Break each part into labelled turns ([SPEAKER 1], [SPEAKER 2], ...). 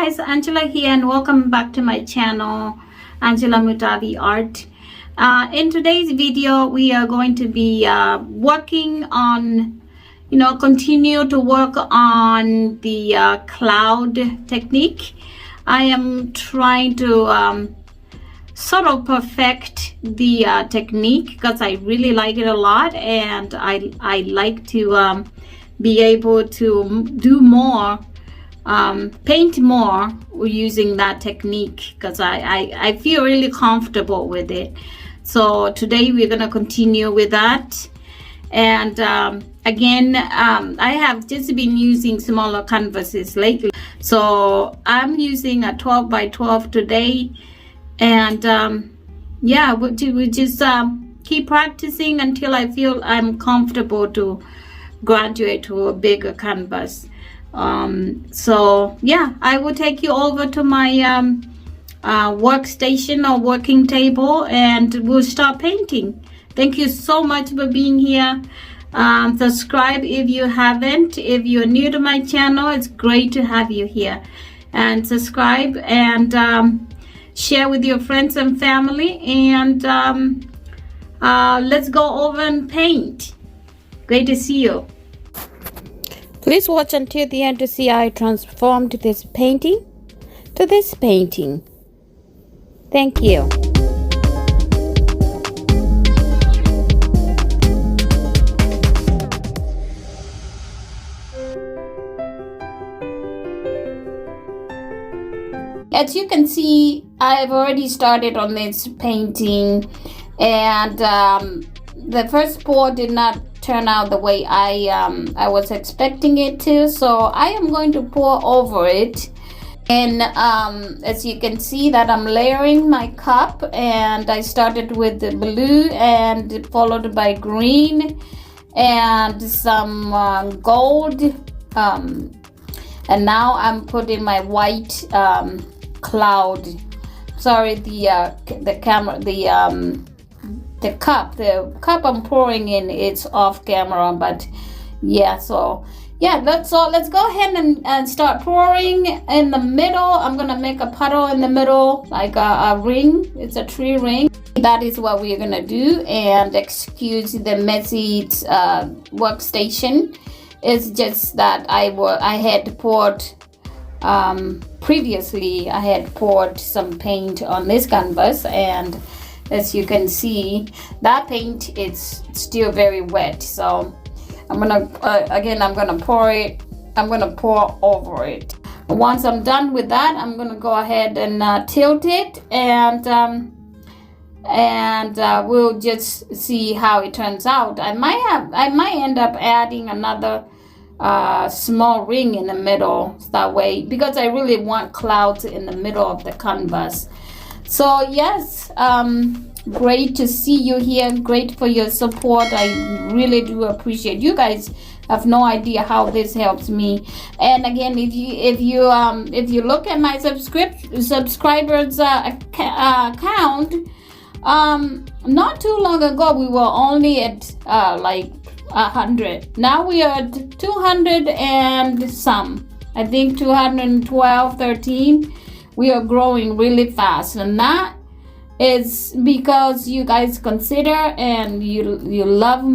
[SPEAKER 1] guys, Angela here and welcome back to my channel, Angela Mutavi Art. In today's video, we are going to be working on, continue to work on the cloud technique. I am trying to sort of perfect the technique because I really like it a lot, and I like to be able to do more, paint more using that technique because I feel really comfortable with it. So today we're going to continue with that. And again, I have just been using smaller canvases lately, so I'm using a 12 by 12 today. And yeah, we just keep practicing until I feel I'm comfortable to graduate to a bigger canvas. So yeah, I will take you over to my workstation or working table and we'll start painting. Thank you so much for being here. Subscribe if you haven't. If you're new to my channel, it's great to have you here. And subscribe and share with your friends and family, and let's go over and paint. Great to see you. Please watch until the end to see how I transformed this painting to this painting. Thank you. As you can see, I've already started on this painting, and the first pour did not turn out the way I was expecting it to, so I am going to pour over it. And as you can see that I'm layering my cup, and I started with the blue and followed by green and some gold, and now I'm putting my white cloud, sorry, the camera, the cup I'm pouring in, it's off camera, but yeah, so yeah, let's go ahead and start pouring in the middle. I'm gonna make a puddle in the middle, like a ring. It's a tree ring. That is what we're gonna do. And excuse the messy workstation. It's just that I had poured previously, I had poured some paint on this canvas, and as you can see, that paint is still very wet. So I'm gonna again, I'm gonna pour it. I'm gonna pour over it. Once I'm done with that, I'm gonna go ahead and tilt it, and we'll just see how it turns out. I might end up adding another small ring in the middle, that way, because I really want clouds in the middle of the canvas. So yes, great to see you here. Great for your support. I really do appreciate. You guys have no idea how this helps me. And again, if you look at my subscribers count, not too long ago we were only at like 100. Now we are at 200 and some. I think 212, 13. We are growing really fast, and that is because you guys consider and you love.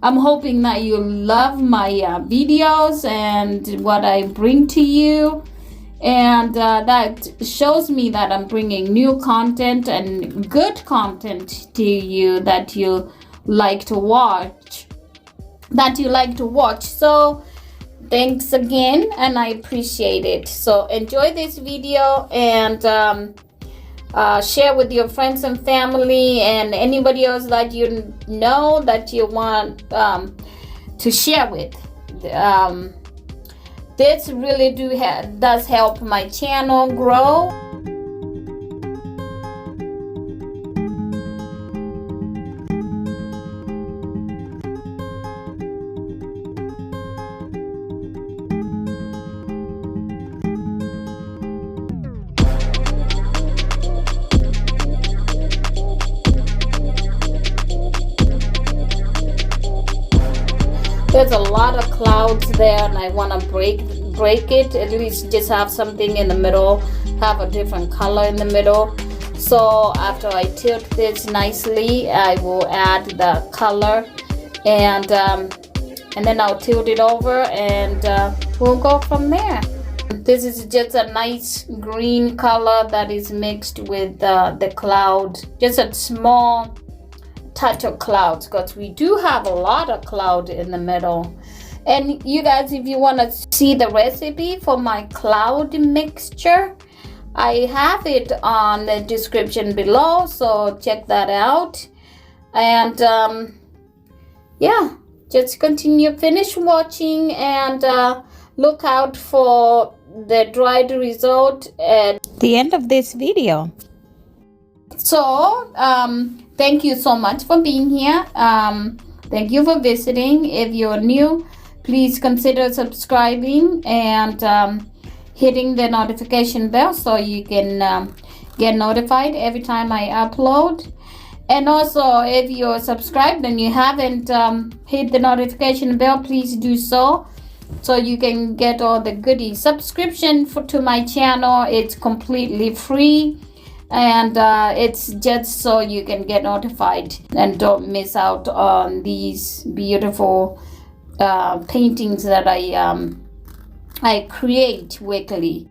[SPEAKER 1] I'm hoping that you love my videos and what I bring to you, and that shows me that I'm bringing new content and good content to you that you like to watch. So thanks again, and I appreciate it. So enjoy this video and share with your friends and family and anybody else that you know that you want to share with. This really does help my channel grow. There's a lot of clouds there, and I want to break break it, at least just have something in the middle, have a different color in the middle. So after I tilt this nicely, I will add the color, and then I'll tilt it over, and we'll go from there. This is just a nice green color that is mixed with the cloud, just a small touch of clouds, because we do have a lot of cloud in the middle. And you guys, if you want to see the recipe for my cloud mixture, I have it on the description below, so check that out. And yeah, just finish watching, and look out for the dried result at the end of this video. So thank you so much for being here. Thank you for visiting. If you're new, please consider subscribing and hitting the notification bell so you can get notified every time I upload. And also, if you're subscribed and you haven't hit the notification bell, please do so you can get all the goodies. Subscription to my channel, it's completely free, and it's just so you can get notified and don't miss out on these beautiful paintings that I create weekly.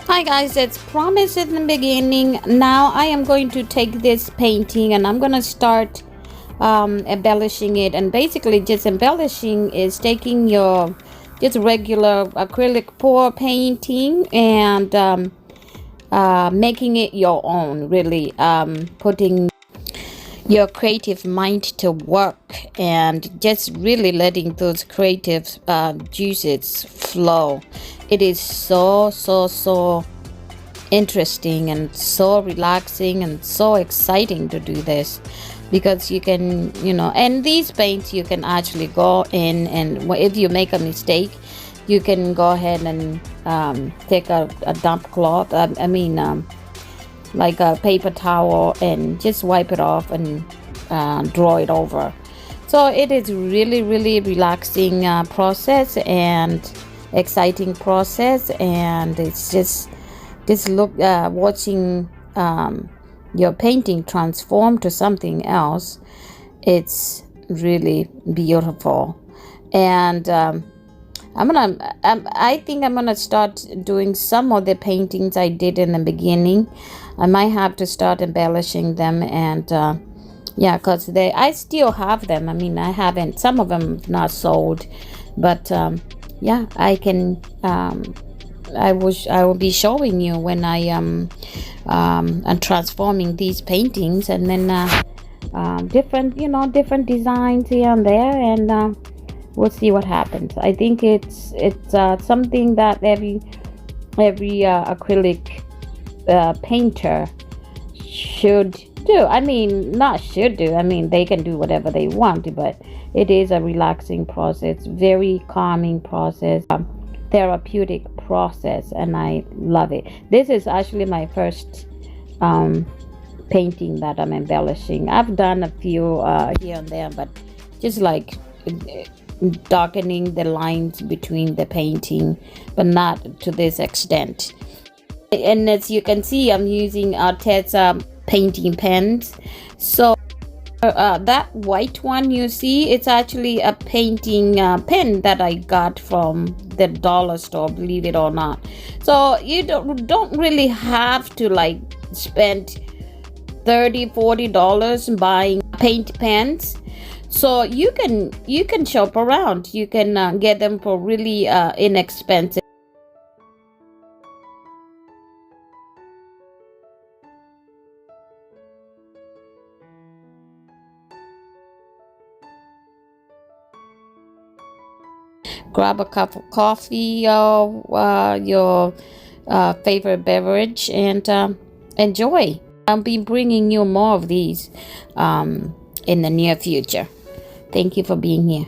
[SPEAKER 1] Hi guys, as promised in the beginning, now I am going to take this painting and I'm going to start embellishing it. And basically just embellishing is taking your just regular acrylic pour painting and making it your own, really putting your creative mind to work and just really letting those creative juices flow. It is so interesting and so relaxing and so exciting to do this, because you can, and these paints you can actually go in, and if you make a mistake, you can go ahead and take a damp cloth, like a paper towel, and just wipe it off and draw it over. So it is really relaxing process and exciting process, and it's just watching your painting transform to something else. It's really beautiful. And I think I'm gonna start doing some of the paintings I did in the beginning. I might have to start embellishing them, and yeah, because I still have them. I haven't, some of them not sold, but yeah, I can I will be showing you when I am transforming these paintings, and then different designs here and there, and we'll see what happens. I think it's something that every acrylic painter should do. Not should do, they can do whatever they want, but it is a relaxing process, very calming process, therapeutic process, and I love it. This is actually my first painting that I'm embellishing. I've done a few here and there, but just like darkening the lines between the painting, but not to this extent. And as you can see, I'm using Arteza painting pens. So That white one you see, it's actually a painting pen that I got from the dollar store, believe it or not. So you don't really have to like spend $30-40 buying paint pens. So you can shop around. You can get them for really inexpensive. Grab a cup of coffee or your favorite beverage and enjoy. I'll be bringing you more of these in the near future. Thank you for being here.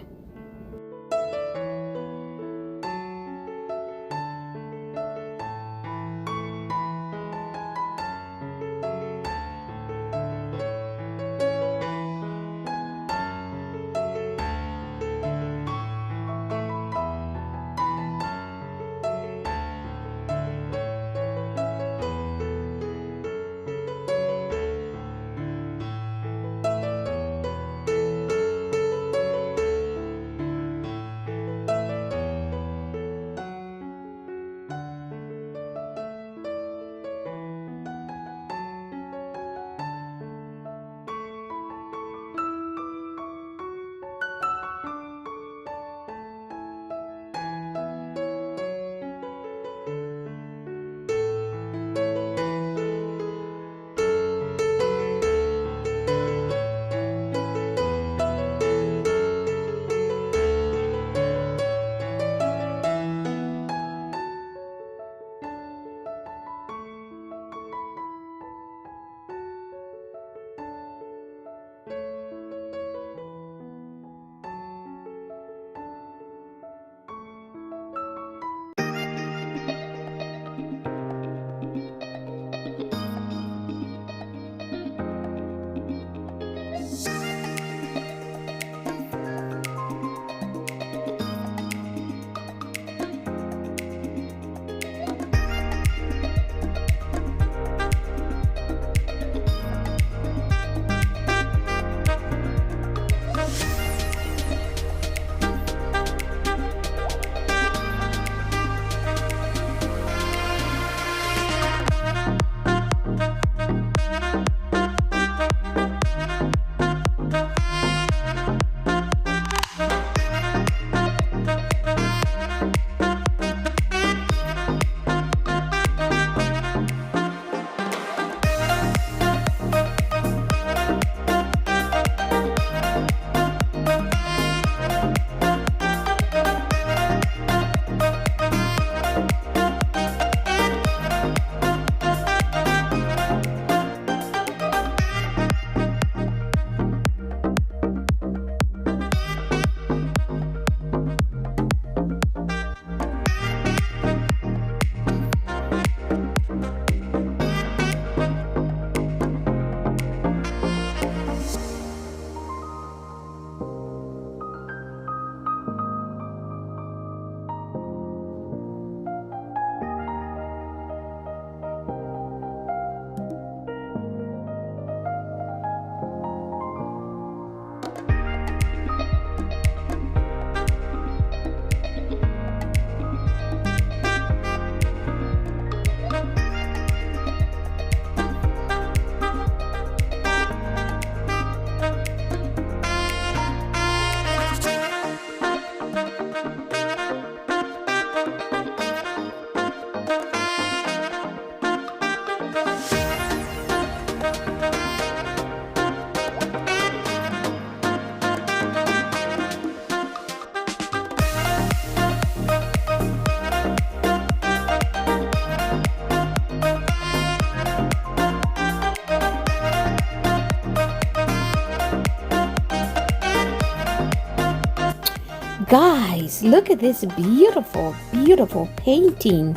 [SPEAKER 1] Guys, look at this beautiful, beautiful painting.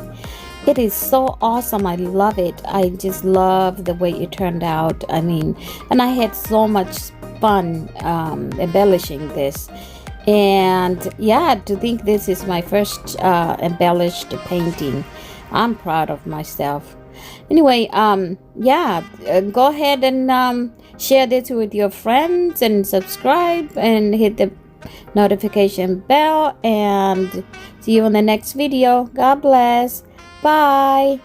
[SPEAKER 1] It is so awesome. I love it. I just love the way it turned out. I mean, and I had so much fun embellishing this. And yeah, to think this is my first embellished painting, I'm proud of myself.
[SPEAKER 2] Anyway, yeah, go ahead and share this with your friends and subscribe and hit the notification bell, and see you in the next video. God bless. Bye.